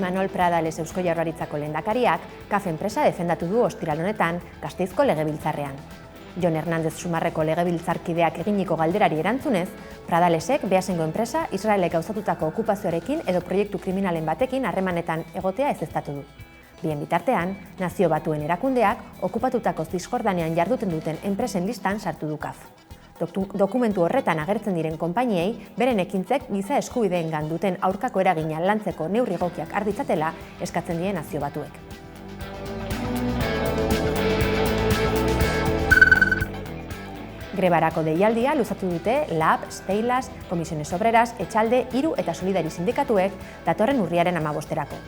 Imanol Pradales Eusko Jaurlaritzako lehendakariak CAF enpresa defendatu du ostiral honetan Gasteizko legebiltzarrean. Jon Hernández Sumarreko legebiltzarkideak eginiko galderari erantzunez, Pradalesek Beasengo enpresa Israelek gauzatutako okupazioarekin edo proiektu kriminalen batekin harremanetan egotea ezeztatu du. Bien bitartean, Nazio Batuen erakundeak okupatutako Zisjordanean jarduten duten enpresen listan sartu du CAF. Dokumentu horretan agertzen diren konpainiei beren ekintzek giza eskubideengan duten aurkako eragina lantzeko neurri egokiak har ditzatela eskatzen die Nazio Batuek. Grebarako deialdia luzatu dute LAB, Steilas, Comisiones Obreras, Etxalde, Hiru eta Solidari sindikatuek datorren urriaren 15erako.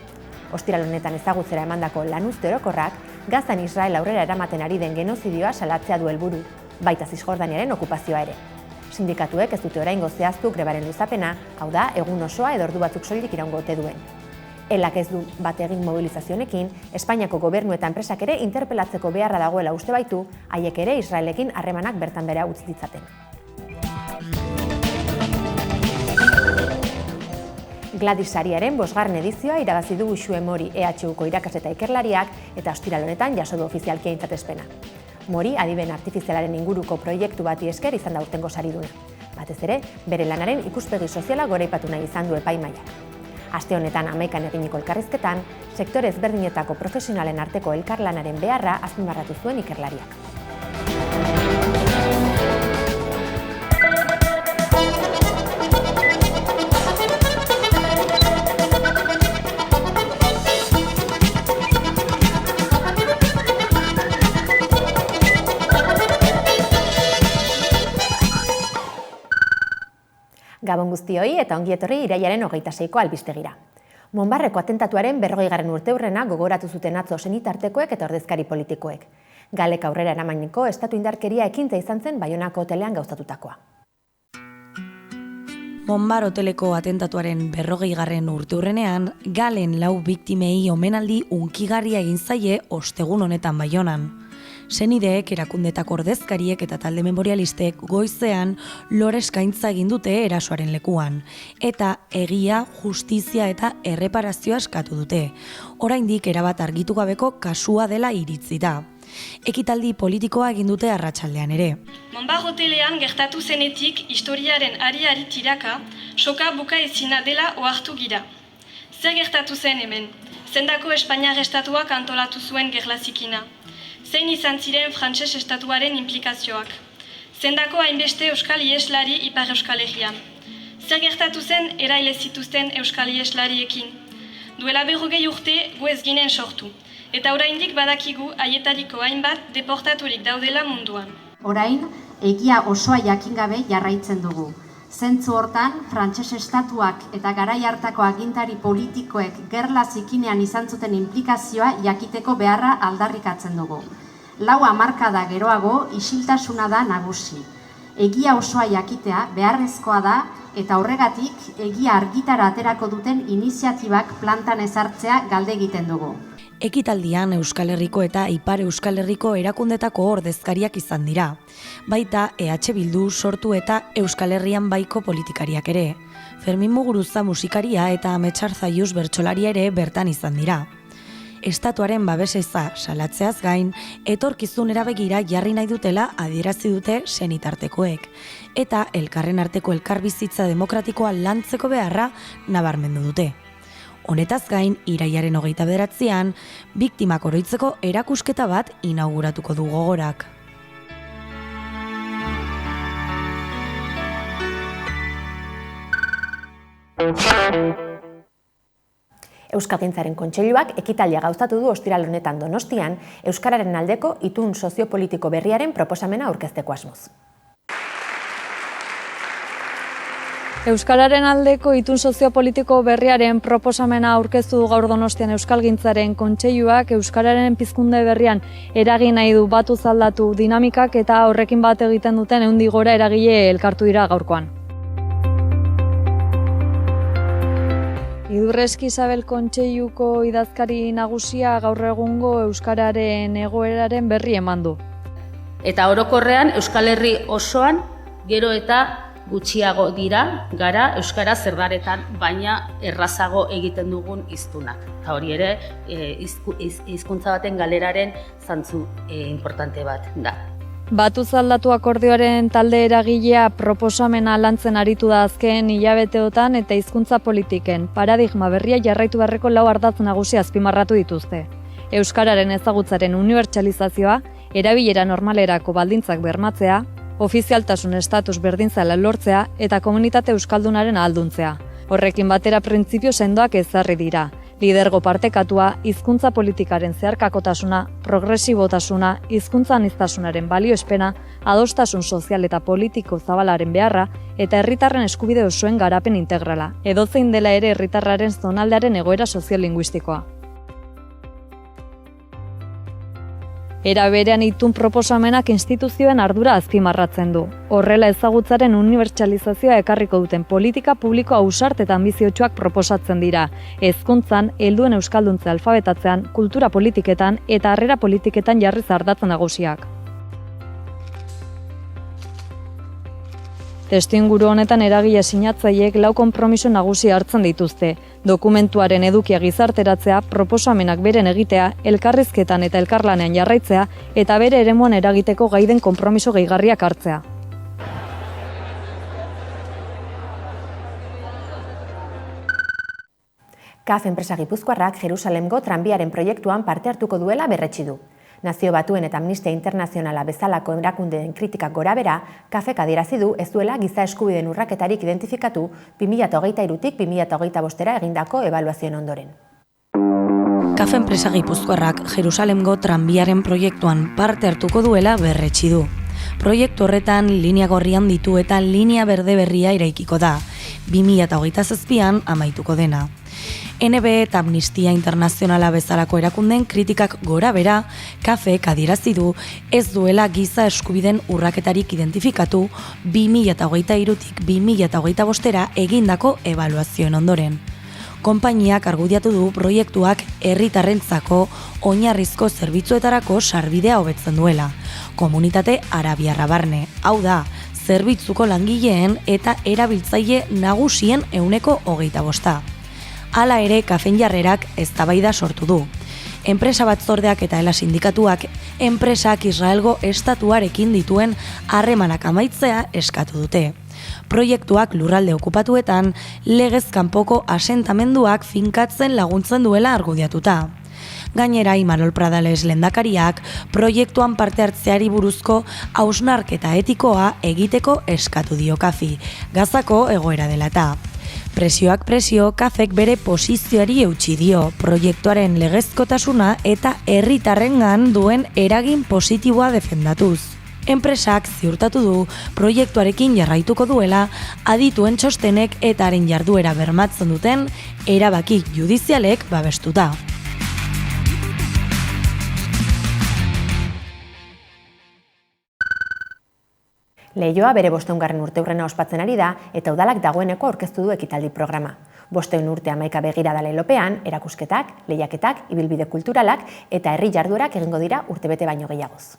Ostiral honetan ezagutzera emandako lanuzte orokorrak Gazan Israel aurrera eramaten ari den genozidioa salatzea du helburu, baita Zisjordaniaren okupazioa ere. Sindikatuek ez dute oraingo zehaztu grebaren luzapena, hau da, egun osoa edo ordu batzuk soilik iraungo ote duen. Elak ez du bat egin mobilizazionekin, Espainiako gobernu eta enpresak ere interpelatzeko beharra dagoela uste baitu, haiek ere Israelekin harremanak bertan behera utz ditzaten. Gladys Sariaren 5. edizioa irabazi du Uxue Mori EHUko irakasle eta ikerlariak eta ostiral honetan jaso du ofizialki aintzatespena. Mori adiben artifizialaren inguruko proiektu bati esker izan da urtengo sariduna. Batez ere, bere lanaren ikuspegi soziala goraipatu nahi izan du epaimahaiak. Aste honetan 11 eginiko elkarrizketan, sektore ezberdinetako profesionalen arteko elkarlanaren beharra azpimarratu zuen ikerlariak. Gabon guztioi eta ongi etorri irailaren 26ko albistegira. Monbarreko atentatuaren 40. urteurrena gogoratu zuten atzo senitartekoek eta ordezkari politikoek. Galek aurrera eramaniko estatu indarkeria ekintza izan zen Baionako hotelean gauzatutakoa. Monbar hoteleko atentatuaren 40. urteurrenean, Galen 4 biktimei omenaldi hunkigarria egin zaie ostegun honetan Baionan. Senideek, erakundetako ordezkariek eta talde memorialistek goizean lore eskaintza egin dute erasoaren lekuan, eta egia, justizia eta erreparazioa eskatu dute. Oraindik erabat argitu gabeko kasua dela iritzi da. Ekitaldi politikoa egin dute arratsaldean ere. Monbar hotelean gertatu zenetik historiaren ari tiraka, soka buka ezina dela ohartu gira. Zer gertatu zen hemen? Zendako Espainiar estatuak antolatu zuen gerlazikina? Zein izan ziren frantses estatuaren implikazioak? Zendako hainbeste euskal ieslari ipar euskal herrian? Zer gertatu zen eraile zituzten euskal ieslariekin? Duela 40 urte gu ez ginen sortu, eta oraindik badakigu haietariko hainbat deportaturik daudela munduan. Orain, egia osoa jakin gabe jarraitzen dugu. Zentzu hortan, frantses estatuak eta garai hartako agintari politikoek gerla zikinean izan zuten implikazioa jakiteko beharra aldarrikatzen dugu. 4 hamarkada geroago isiltasuna da nagusi. Egia osoa jakitea beharrezkoa da eta horregatik egia argitara aterako duten iniziatibak plantan ezartzea galde egiten dugu. Ekitaldian Euskal Herriko eta Ipar Euskal Herriko erakundetako ordezkariak izan dira. Baita EH Bildu sortu eta Euskal Herrian baiko politikariak ere. Fermin Muguruza musikaria eta Ametsar Zaiuz bertsolaria ere bertan izan dira. Estatuaren babeseza salatzeaz gain, etorkizun erabegira jarri nahi dutela adierazi dute senitartekoek. Eta elkarren arteko elkarbizitza demokratikoa lantzeko beharra nabarmendu dute. Honetaz gain, irailaren 29an, biktimak oroitzeko erakusketa bat inauguratuko du Gogorak. Euskalgintzaren Kontseiluak ekitaldia gauzatu du ostiral honetan Donostian, euskararen aldeko itun soziopolitiko berriaren proposamena aurkezteko asmoz. Euskararen aldeko itun soziopolitiko berriaren proposamena aurkeztu gaur Donostian Euskalgintzaren Kontseiluak euskararen pizkunde berrian eragin nahi du batuz aldatu dinamikak eta horrekin bat egiten duten 100 gora eragile elkartu dira gaurkoan. Idurrezki Isabel Kontseiluko idazkari nagusia gaur egungo euskararen egoeraren berri eman du. Eta orokorrean Euskal Herri osoan gero eta gutxiago gara euskara zerdaretan, baina errazago egiten dugun hiztunak. Eta hori ere, hizkuntza baten galeraren zantzu importante bat da. Batuz aldatu akordioaren talde eragilea proposamena lantzen aritu da azken hilabeteotan eta hizkuntza politiken paradigma berria jarraitu beharreko 4 ardatz nagusi azpimarratu dituzte. Euskararen ezagutzaren unibertsalizazioa, erabilera normalerako baldintzak bermatzea, ofizialtasun estatus berdintzala lortzea eta komunitate euskaldunaren ahalduntzea. Horrekin batera printzipio sendoak ezarri dira. Lidergo partekatua, hizkuntza politikaren zeharkakotasuna, progresibotasuna, hizkuntza aniztasunaren balioespena, adostasun sozial eta politiko zabalaren beharra eta herritarren eskubide osoen garapen integrala, edozein dela ere herritarraren zonaldearen egoera soziolinguistikoa. Era berean itun proposamenak instituzioen ardura azpimarratzen du. Horrela ezagutzaren unibertsalizazioa ekarriko duten politika publiko ausart eta anbiziotsuak proposatzen dira. Hezkuntzan, helduen euskalduntze alfabetatzean, kultura politiketan eta harrera politiketan jarriz ardatz nagusiak. Testuinguru honetan eragile sinatzaileek 4 konpromiso nagusi hartzen dituzte. Dokumentuaren edukia gizarteratzea, proposamenak beren egitea, elkarrizketan eta elkarlanean jarraitzea eta bere eremuan eragiteko gai den konpromiso gehigarriak hartzea. CAF enpresa gipuzkoarrak Jerusalemgo tranbiaren proiektuan parte hartuko duela berretsi du. Nazio Batuen eta Amnistia Internazionala bezalako erakundeen kritikak gorabera, CAFek adierazi du ez duela giza eskubideen urraketarik identifikatu 2023tik 2025era egindako ebaluazioen ondoren. CAF enpresa gipuzkoarrak Jerusalemgo tranbiaren proiektuan parte hartuko duela berretsi du. Proiektu horretan linea gorrian ditu eta linea berde berria eraikiko da, 2027an amaituko dena. NB eta Amnistia Internazionala bezalako erakundeen kritikak gora bera, CAFek adierazi du ez duela giza eskubideen urraketarik identifikatu 2023tik 2025era egindako ebaluazioen ondoren. Konpainiak argudiatu du proiektuak herritarrentzako oinarrizko zerbitzuetarako sarbidea hobetzen duela. Komunitate arabiarra barne, hau da, zerbitzuko langileen eta erabiltzaile nagusien 25%. Hala ere, CAFen jarrerak eztabaida sortu du. Enpresa batzordeak eta ELA sindikatuak enpresak Israelgo estatuarekin dituen harremanak amaitzea eskatu dute. Proiektuak lurralde okupatuetan legez kanpoko asentamenduak finkatzen laguntzen duela argudiatuta. Gainera, Imanol Pradales lehendakariak proiektuan parte hartzeari buruzko hausnarketa etikoa egiteko eskatu dio CAFi, Gazako egoera dela eta. Presioak presio, CAFek bere posizioari eutsi dio, proiektuaren legezkotasuna eta herritarrengan duen eragin positiboa defendatuz. Enpresak ziurtatu du proiektuarekin jarraituko duela adituen txostenek eta haren jarduera bermatzen duten erabaki judizialek babestuta. Leioa bere 500. urteurrena ospatzen ari da eta udalak dagoeneko aurkeztu du ekitaldi programa. 500 urte hamaika begirada lelopean, erakusketak, lehiaketak, ibilbide kulturalak eta herri jarduerak egingo dira urtebete baino gehiagoz.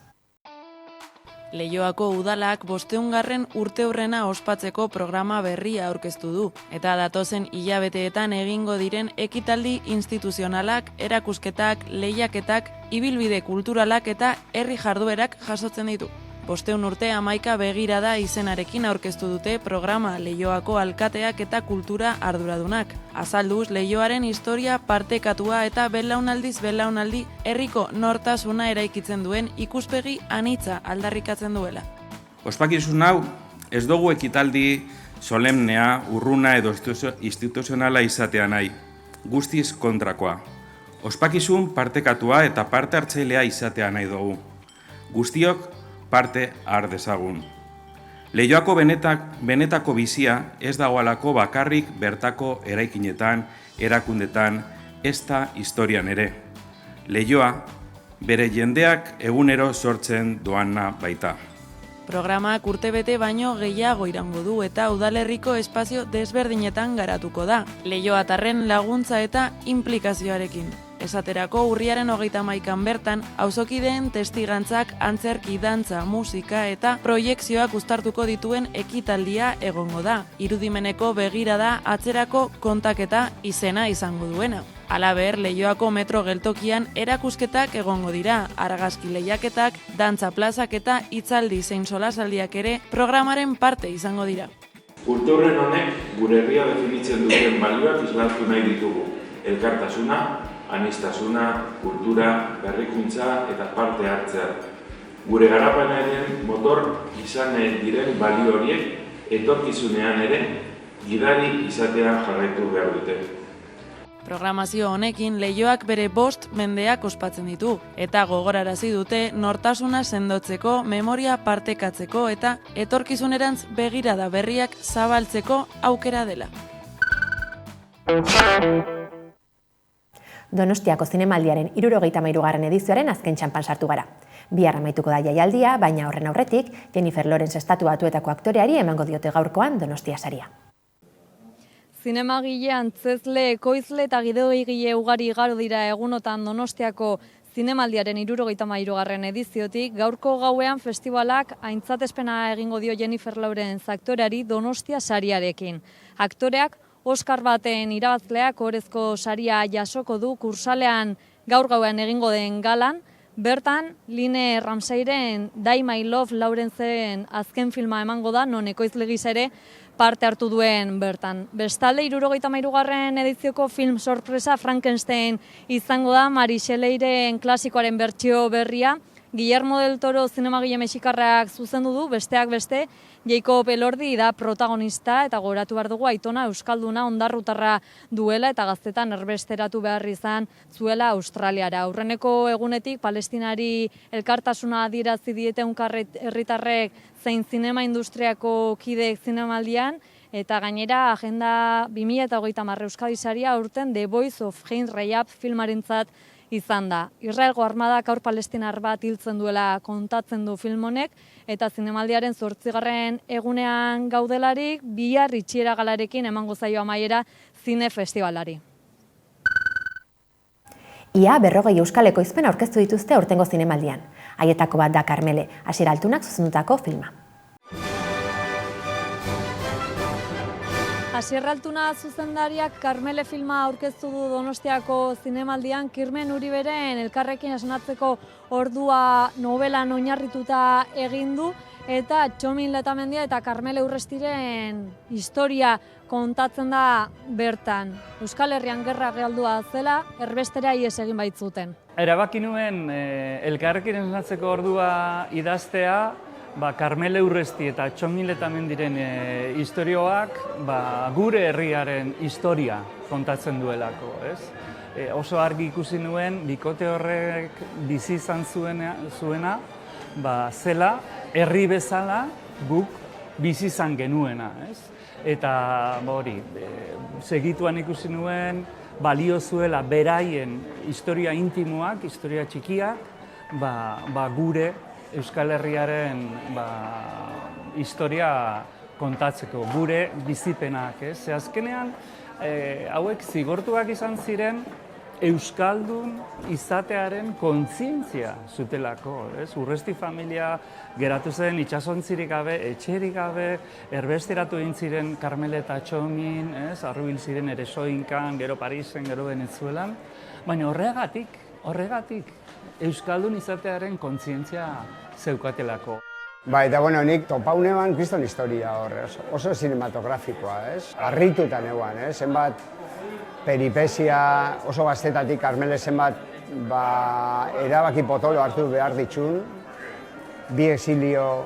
Leioako udalak 500. urteurrena ospatzeko programa berria aurkeztu du, eta datozen hilabeteetan egingo diren ekitaldi instituzionalak, erakusketak, lehiaketak, ibilbide kulturalak eta herri jarduerak jasotzen ditu. 500 urte hamaika begirada izenarekin aurkeztu dute programa Leioako alkateak eta kultura arduradunak. Azalduz, Leioaren historia partekatua eta belaunaldiz belaunaldi herriko nortasuna eraikitzen duen ikuspegi anitza aldarrikatzen duela. Ospakizun hau ez dugu ekitaldi solemnea, urruna edo instituzionala izatea nahi, guztiz kontrakoa. Ospakizun partekatua eta parte hartzailea izatea nahi dugu. Guztiok parte har dezagun. Leioako benetako bizia ez dagoelako bakarrik bertako eraikinetan, erakundetan, ezta historian ere. Leioa bere jendeak egunero sortzen doana baita. Programak urtebete baino gehiago irango du eta udalerriko espazio desberdinetan garatuko da, leioatarren laguntza eta implikazioarekin. Esaterako urriaren 31 bertan, auzokideen testigantzak antzerki, dantza, musika eta proiekzioak uztartuko dituen ekitaldia egongo da. Irudimeneko begirada atzerako kontaketa izena izango duena. Halaber, Leioako metro geltokian erakusketak egongo dira, argazki lehiaketak, dantza plazak eta hitzaldi zein solasaldiak ere programaren parte izango dira. Urteurren honek gure herria definitzen duten balioak islatu nahi ditugu. Elkartasuna, aniztasuna, kultura, berrikuntza eta parte hartzea. Gure garapenaren motor izan diren balio horiek etorkizunean ere gidari izatean jarraitu behar dute. Programazio honekin Leioak bere 5 mendeak ospatzen ditu, eta gogorarazi dute nortasuna sendotzeko, memoria partekatzeko eta etorkizunerantz begirada berriak zabaltzeko aukera dela. Donostiako Zinemaldiaren 73. edizioaren azken txanpan sartu gara. Bihar amaituko da jaialdia, baina horren aurretik Jennifer Lawrence Estatu Batuetako aktoreari emango diote gaurkoan Donostia saria. Zinemagile, antzezle, ekoizle eta gidoigile ugari igaro dira egunotan Donostiako Zinemaldiaren 73. ediziotik, gaurko gauean festivalak aintzatespena egingo dio Jennifer Lawrence aktoreari Donostia sariarekin. Aktoreak Oscar baten irabazleak ohorezko saria jasoko du kursalean gaur gauean egingo den galan. Bertan, Line Ramseyren Die My Love Lawrenceen azken filma emango da, non ekoizle gisa ere parte hartu duen bertan. Bestalde, 73. edizioko film sorpresa Frankenstein izango da, Mari Shelleyren klasikoaren bertsio berria. Guillermo del Toro zinemagile mexikarrak zuzendu du, besteak beste, Jacob Elordi da protagonista eta gogoratu behar dugu Aitona euskalduna ondarrutarra duela eta gaztetan erbesteratu behar izan zuela Australiara. Aurreneko egunetik Palestinari elkartasuna adierazi diete herritarrek zein zinema industriako kideek zinemaldian, eta gainera Agenda 2030 Euskadi saria aurten The Voice of Hein Rayab filmarentzat izan da. Israelgo armadak aur palestinar bat hiltzen duela kontatzen du film honek, eta Zinemaldiaren 8. egunean gaudelarik, bihar itxiera galarekin emango zaio amaiera zine festivalari. Ia 40 euskal ekoizpen aurkeztu dituzte aurtengo Zinemaldian. Haietako bat da Karmele, Asier Altunak zuzendutako filma. Asier Altuna zuzendariak Karmele filma aurkeztu du Donostiako Zinemaldian, Kirmen Uriberen elkarrekin esnatzeko ordua novelan oinarrituta egin du, eta Txomin Letamendia eta Karmele Urrestiren historia kontatzen da bertan. Euskal Herrian gerra galdua zela, erbestera ihes egin baitzuten. Erabaki nuen elkarrekin esnatzeko ordua idaztea, Karmele Urresti eta Txomin Letamendiren istorioak gure herriaren historia kontatzen duelako. Oso argi ikusi nuen, bikote horrek bizi izan zuena, zela herri bezala guk bizi izan genuena. Eta segituan ikusi nuen, balio zuela beraien historia intimoak, historia txikiak, gure Euskal Herriaren historia kontatzeko, gure bizipenak. Ze azkenean, hauek zigortuak izan ziren Euskaldun izatearen kontzientzia zutelako. Urresti familia geratu zen itsasontzirik gabe, etxerik gabe, erbesteratu egin ziren Karmele eta Txomin, arrubil ziren ere Soinkan, gero Parisen, gero Venezuelan, baina horregatik, Euskaldun izatearen kontzientzia zeukatelako. Eta nik topaune ban kriston historia horre, oso cinematografikoa, harritutan eguan, zenbat peripesia, oso gaztetatik Karmele zenbat erabaki potolo hartu behar ditxun, bi exilio,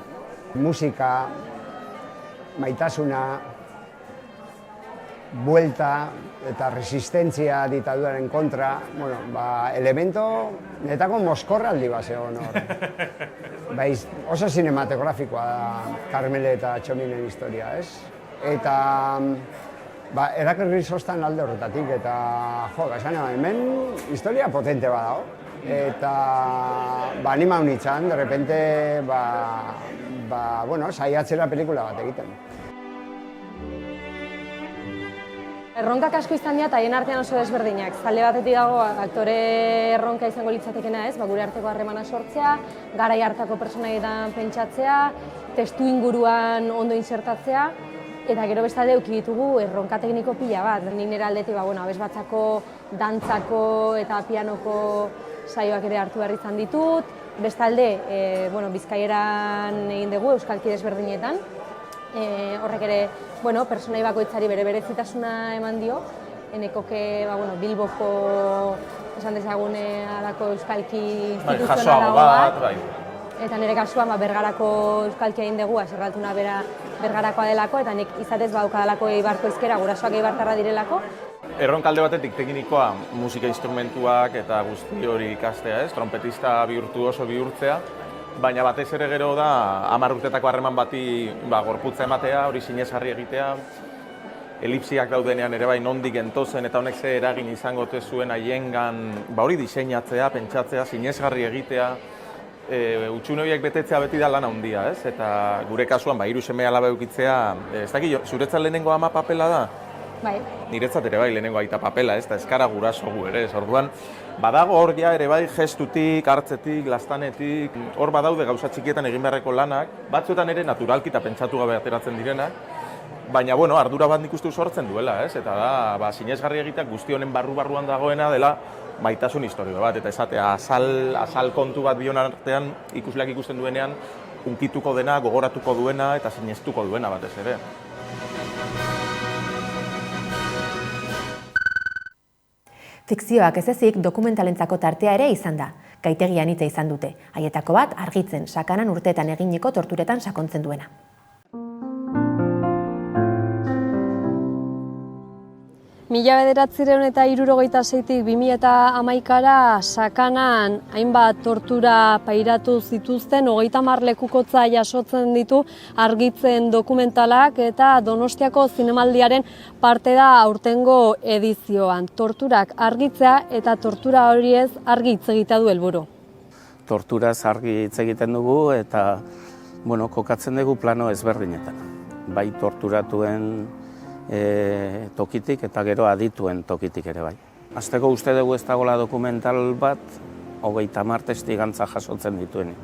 musika, maitasuna, buelta eta resistentzia ditaduraren kontra, elemento netako moskorraldi bat zegoen hor. Oso cinematografikoa da Karmele eta Txominen historia, Eta erakarri sostan alde horretatik, eta hemen historia potente bat dago. Eta anima honitzen, de repente, saiatzera pelikula bat egiten. Erronkak asko izan dira eta haien artean oso desberdinak. Zalde batetik dago aktore erronka izango litzatekena ez, gure arteko harremana sortzea, garai hartako pertsonaietan pentsatzea, testu inguruan ondo insertatzea, eta gero bestalde eduki ditugu erronka tekniko pila bat. Nik nire aldetik abesbatzako, dantzako eta pianoko saioak ere hartu behar izan ditut. Bestalde, Bizkaieran egin dugu, euskalki desberdinetan. Horrek ere, pertsonai bakoitzari bere berezitasuna eman dio. Enekoke Bilboko, esan dezagun, alako euskalki instituzionalago bat. Eta nire kasuan Bergarako euskalkia egin dugu, Serraltuna bera Bergarakoa delako, eta nik izatez badukadalako Eibarko ezkera, gurasoak eibartarra direlako. Erronkalde batetik teknikoa, musika instrumentuak eta guzti hori ikastea, trompetista virtuoso bihurtzea, baina batez ere gero da 10 urtetako harreman bati gorputza ematea, hori sinesgarri egitea, elipsiak daudenean ere bai nondik gentozen eta honek ze eragin izango ote zuen haiengan, hori diseinatzea, pentsatzea, sinesgarri egitea, utxune horiek betetzea beti da lan handia, ez? Eta gure kasuan 3 seme alaba edukitzea, ez dakit, zuretzat lehenengo ama papela da? Bai. Niretzat ere bai lehenengo aita papela, ez da eskara guraso gu ere, ez? Orduan, badago hor ja ere bai gestutik, hartzetik, lastanetik, hor badaude gauza txikietan egin beharreko lanak, batzuetan ere naturalki eta pentsatu gabe ateratzen direnak, baina, ardura bat nik uste sortzen duela, ez? Eta da, sinesgarri egiteak guzti honen barruan dagoena dela maitasun historio bat, eta esatea azal kontu bat bion artean ikusleak ikusten duenean unkituko dena, gogoratuko duena eta sinestuko duena batez ere. Fikzioak ez ezik dokumentalentzako tartea ere izan da. Gaitegian hitza izan dute. Haietako bat argitzen Sakanan urteetan eginiko torturetan sakontzen duena. Mila 1976-tik 2011-ra Sakanan hainbat tortura pairatu zituzten 30 lekukotza jasotzen ditu argitzen dokumentalak eta Donostiako zinemaldiaren parte da aurtengo edizioan. Torturak argitzea eta tortura horiez argi hitz egitea du helburu. Torturaz argi hitz egiten dugu eta kokatzen dugu plano ezberdinetan. Bai torturatuen tokitik eta gero adituen tokitik ere bai. Hasteko uste dugu ez dagoela dokumental bat 30 testigantza jasotzen dituenik.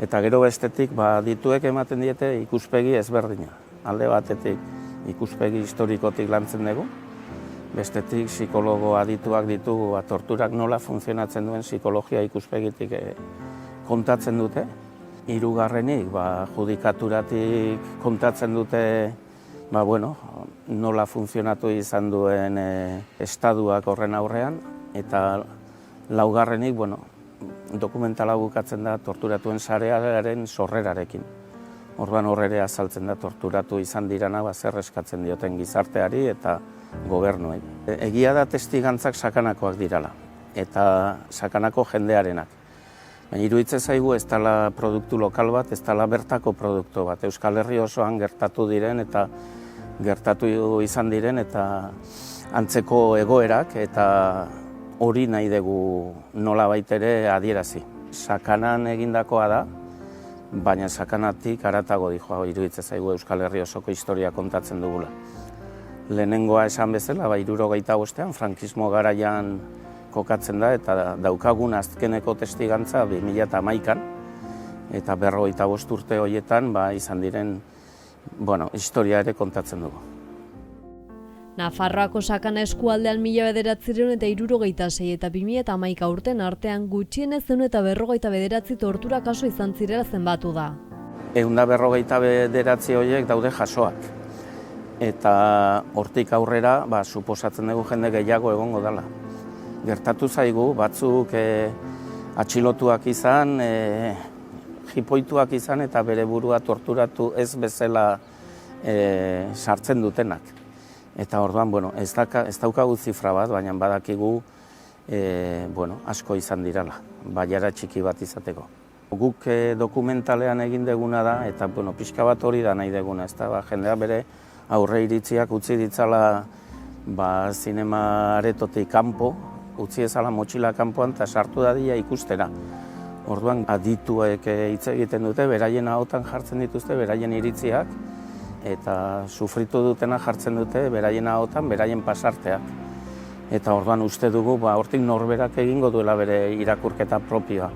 Eta gero bestetik adituek ematen diete ikuspegi ezberdina. Alde batetik ikuspegi historikotik lantzen dugu, bestetik psikologo adituak ditugu torturak nola funtzionatzen duen psikologia ikuspegitik kontatzen dute. Hirugarrenik judikaturatik kontatzen dute nola funtzionatu izan duen estaduak horren aurrean, eta laugarrenik, dokumentala bukatzen da torturatuen sarearen sorrerarekin. Orduan horrere azaltzen da torturatu izan dirana zer eskatzen dioten gizarteari eta gobernuei. Egia da testigantzak Sakanakoak dirala, eta Sakanako jendearenak. Baina iruditzen zaigu ez dela produktu lokal bat, ez dela bertako produktu bat. Euskal Herri osoan gertatu diren eta gertatu izan diren eta antzeko egoerak eta hori nahi dugu nolabait ere adierazi. Sakanan egindakoa da, baina Sakanatik haratago iruditzen zaigu Euskal Herri osoko historia kontatzen dugula. Lehenengoa esan bezala, 75ean, frankismo garaian kokatzen da eta daukagun azkeneko testigantza 2011an eta 55 urte horietan izan diren historia ere kontatzen dugu. Nafarroako Sakana eskualdean 1976 eta 2011 urten artean gutxienez 159 tortura kaso izan zirela zenbatu da. 159 horiek daude jasoak. Eta hortik aurrera, suposatzen dugu jende gehiago egongo dela. Gertatu zaigu, batzuk atxilotuak izan, jipoituak izan eta bere burua torturatu ez bezala sartzen dutenak. Eta orduan, ez daukagu zifra bat, baina badakigu asko izan dirala, baiara txiki bat izateko. Guk dokumentalean egin deguna da, eta pixka bat hori da nahi deguna, jendea bere aurre iritziak utzi ditzala zinema aretotik kanpo, utzi ezala motxila kanpoan eta sartu dadia ikustera. Orduan adituek hitz egiten dute, beraien ahotan jartzen dituzte, beraien iritziak, eta sufritu dutena jartzen dute beraien ahotan, beraien pasarteak. Eta orduan uste dugu, hortik norberak egingo duela bere irakurketa propioa.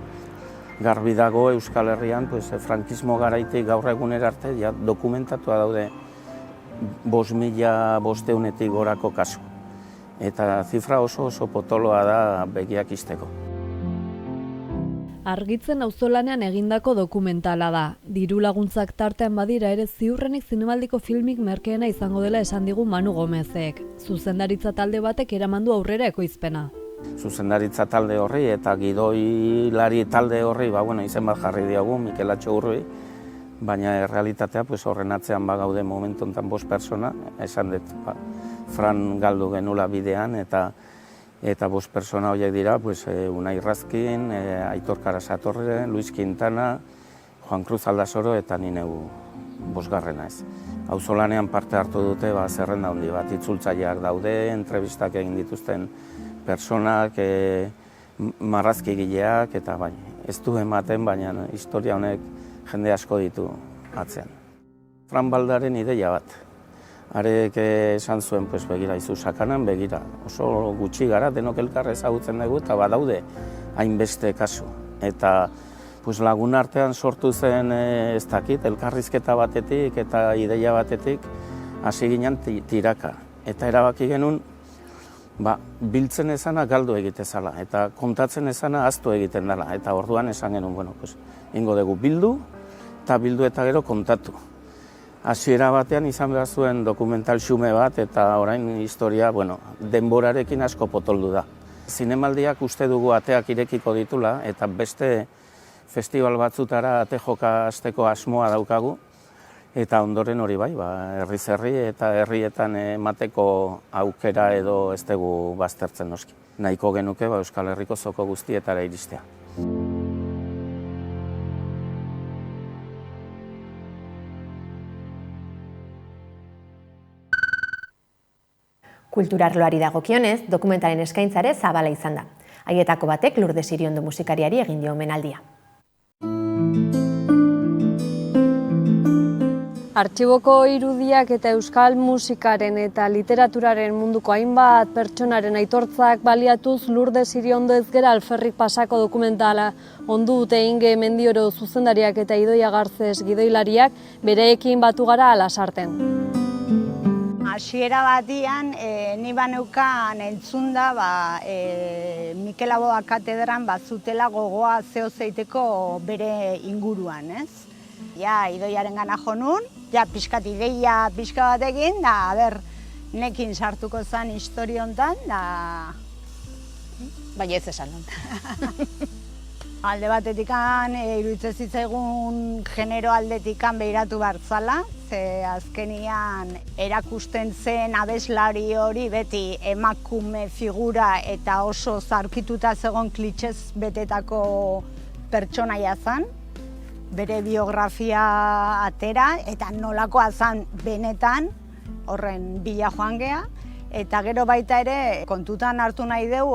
Garbi dago Euskal Herrian, frankismo garaitik gaur egunera arte, dokumentatua daude 5.500 gorako kasu. Eta zifra oso potoloa da begiak izteko. Argitzen auzolanean egindako dokumentala da. Diru laguntzak tartean badira ere ziurrenik zinemaldiko filmik merkeena izango dela esan digu Manu Gomezek. Zuzendaritza talde batek eramandu aurrera ekoizpena. Zuzendaritza talde horri eta gidoilari talde horri, izen bat jarri diogu, Mikel Atxogurri, baina errealitatea horren atzean bagaude momentu enten 5 pertsona, esan dut, Fran galdu genula bidean, eta 5 pertsona horiek dira, Unai Razkin, Aitor Karasatorre, Luis Quintana, Juan Cruz Aldasoro eta ni neu 5. ez. Auzolanean parte hartu dute zerrenda handi bat, itzultzaileak daude, entrevistak egin dituzten pertsonak, marrazkigileak, eta ez du ematen, baina historia honek jende asko ditu atzean. Fran Baldaren ideia bat. Arek esan zuen, begira, izu sakanan, begira, oso gutxi gara, denok elkar ezagutzen dugu, eta badaude hainbeste kasu. Eta lagun artean sortu zen, ez dakit, elkarrizketa batetik eta ideia batetik, hasi ginen tiraka. Eta erabaki genuen, biltzen ezana galdu egitezala, eta kontatzen ezana ahaztu egiten dela. Eta orduan esan genuen, ingo dugu bildu, eta bildu eta gero kontatu. Hasiera batean izan behar zuen dokumental xume bat, eta orain historia, denborarekin asko potoldu da. Zinemaldiak uste dugu ateak irekiko ditula, eta beste festival batzutara ate joka hasteko asmoa daukagu, eta ondoren hori herriz herri eta herrietan emateko aukera edo ez dugu baztertzen noski. Nahiko genuke Euskal Herriko zoko guztietara iristea. Kulturarloari dagokionez, dokumentaren eskaintzare zabala izan da. Haietako batek Lourdes Iriondo musikariari egin dio omenaldia. Artxiboko irudiak eta euskal musikaren eta literaturaren munduko hainbat pertsonaren aitortzak baliatuz Lourdes Iriondo ez gera alferrik pasako dokumentala ondu dute Inge Mendioro zuzendariak eta Idoia Garces gidoilariak bereekin batu gara Alasarten. Hasiera batian, ni baneukan entzunda Mikel Aboa katedran zutela gogoa zeo zeiteko bere inguruan, ez? Idoiaren gana jo nun, pixkat ideia pixka batekin, nekin sartuko zen historio honetan, baina ez esan honetan. Alde batetik iruditzen zitzaigun genero aldetik behiratu bartzala, ze azkenian erakusten zen abeslari hori beti emakume figura eta oso zarkituta zegoen klitxez betetako pertsonaia zen, bere biografia atera eta nolakoa zen benetan horren bila joan gea. Eta gero baita ere kontutan hartu nahi deu,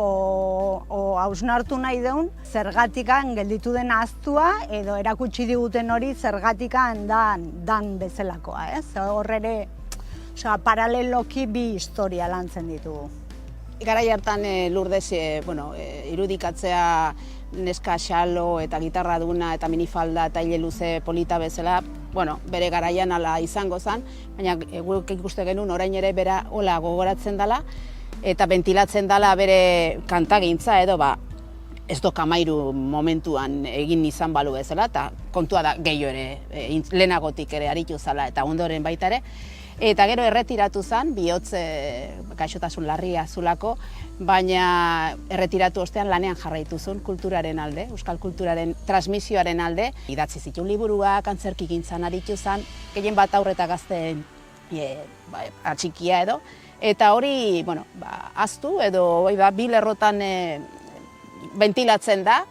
hausnartu nahi deun, zergatikan gelditu den ahaztua edo erakutsi diguten hori zergatikan dan bezalakoa, ez? Horrere, paraleloki bi historia lantzen ditugu. Garai hartan Lourdes, irudikatzea neska xalo eta gitarra duna eta minifalda eta hile luze polita bezala, bere garaian ala izango zen, baina guk ikuste genuen orain ere bera hola gogoratzen dela eta ventilatzen dela bere kantagintza edo ez dokamairu momentuan egin izan balu bezala eta kontua da gehiago ere, lehenagotik ere aritu zala eta ondoren baita ere. Eta gero erretiratu zen, bihotz gaixotasun larria zulako, baina erretiratu ostean lanean jarraitu zuen kulturaren alde, euskal kulturaren transmisioaren alde. Idatzi zituen liburuak, antzerkigintzan aritu zen, gehien bat aurreta gazteen atxikia edo. Eta hori, aztu edo bi lerrotan ventilatzen da,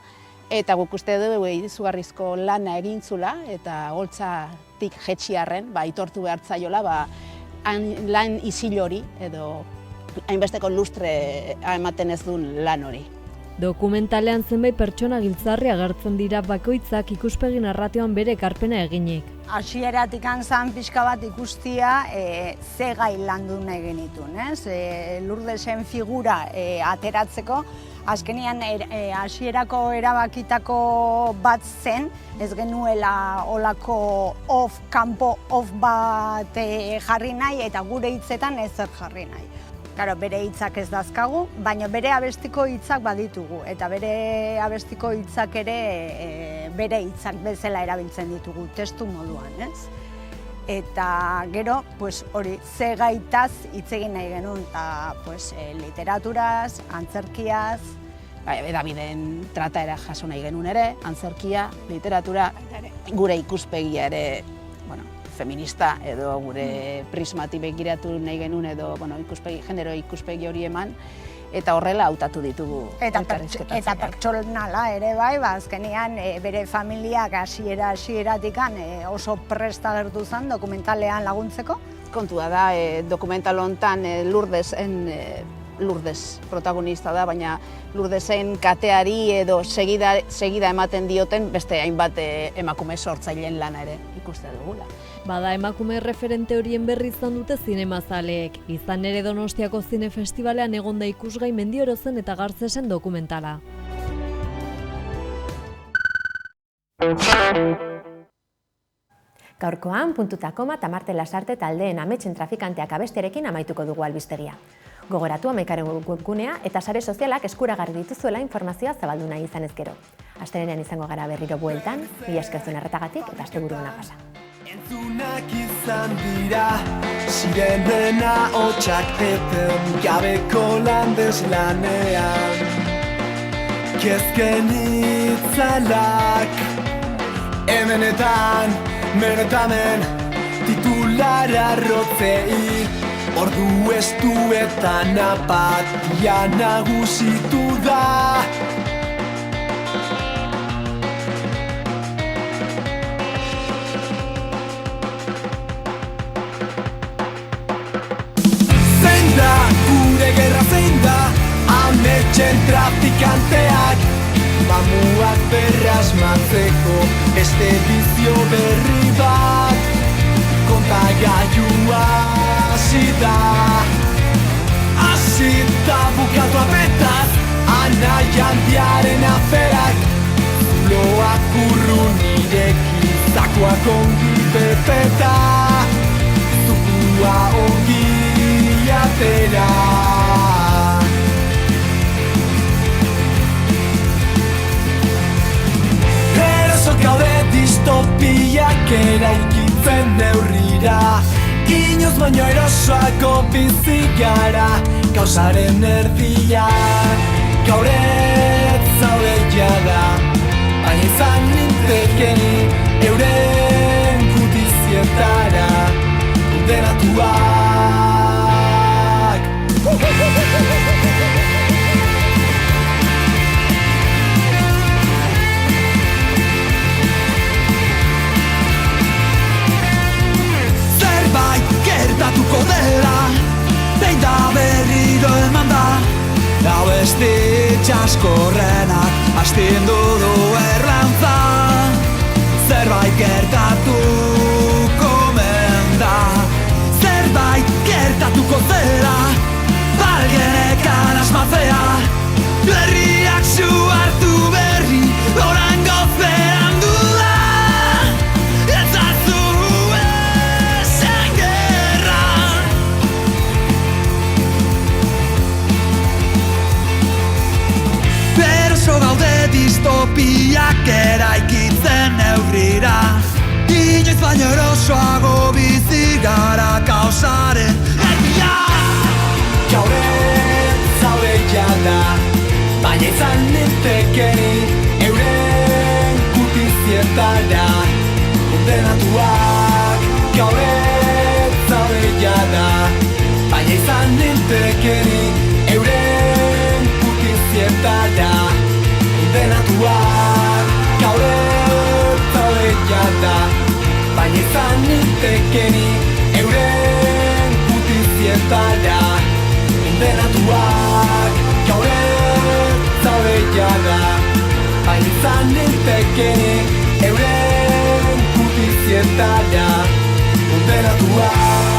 eta guk uste dugu izugarrizko lana egin zula, eta holtzatik jetxiarren, aitortu behartzaiola, lan isil hori, edo hainbesteko lustre ematen ez duen lan hori. Dokumentalean zenbait pertsona giltzarri agertzen dira bakoitzak ikuspegi narratioan bere ekarpena eginik. hasieratik zan pixka bat ikustia ze gai landu nahi genituen, Lurdesen figura ateratzeko, azkenean hasierako erabakitako bat zen, ez genuela olako kanpo off bat jarri nahi eta gure hitzetan ezer jarri nahi. Claro, bere hitzak ez dazkagu, baina bere abestiko hitzak baditugu, eta bere abestiko hitzak ere bere hitzak bezala erabiltzen ditugu, testu moduan, ez? Eta gero, hori, ze gaitaz hitz egin nahi genuen, eta literaturaz, antzerkiaz, edabideen trataera jaso nahi genuen ere, antzerkia, literatura, gure ikuspegia ere, feminista edo gure prismatik begiratu nahi genuen edo genero ikuspegi hori eman, eta horrela hautatu ditugu elkarrizketatzaileak. Eta pertsonala ere bai, azkenean bere familiak hasieratik oso presta agertu zen dokumentalean laguntzeko. Kontua da, dokumental honetan Lourdes protagonista da, baina Lourdesen kateari edo segida ematen dioten beste hainbat emakume sortzaileen lana ere ikuste dugula. Bada emakume referente horien berri izan dute zinemazaleek. Izan ere Donostiako Zine Festivalean egonda ikusgai Mendiorozen eta Gartzesen dokumentala. Gaurkoan, Puntuta Koma eta Marte Lasarte taldeen ametsen trafikanteak abesterekin amaituko dugu albistegia. Gogoratu Amaikaren webgunea eta sare sozialak eskuragarri dituzuela informazioa zabaldu nahi izan ezkero. Astelehenean izango gara berriro bueltan, mila esker zuen arretagatik eta asteburu ona pasa. Entzunak izan dira, sirena hotxak eten gabeko landeslanean. Kezken itzalak, hemenetan, menetamen, titulara rotzei, ordu estuetan apatia nagusitu da. Gure gerra zein da, ametsen trafikanteak, mamuak berrasmatzeko beste bizio berri bat, kontagailua hasita bukatu apetaz, anai handiaren aferak, zuloak urrun ireki, zakoak ongi pepeta, zukua ongi atera. Eroso gaude distopiak eraikitzen neurrira, inoz baino erosoako bizi gara, gauzaren erdia, gaur ez zaude jada, baina izan nintekeni euren gutizietara, kondenatuak. Zerbait gertatuko dela, behin da berriro eman da, hau ez ditxaskorrenak, astindu du erlantza. Zerbait gertatuko menda, zerbait gertatuko zela, balgenekan asmatzea, berriak zu hartu berri, orango zerandu da, ez hartu esan gerra. Eroso gaude distopiak eraikitzen neurrira, inoiz baino erosoago bizi gara kaosaren erdia. Gaur ez zaude jada, baina izan nintekeni euren gutizietara, kondenatuak. Gaur ez zaude jada, baina izan nintekeni euren gutizietara, kondenatuak. Gaur ez zaude jada, baina izan nintekeni euren gutizietara, kondenatuak. Gaur ez zaude jada, baina izan nintekeni euren gutizietara. pantalla moderatua.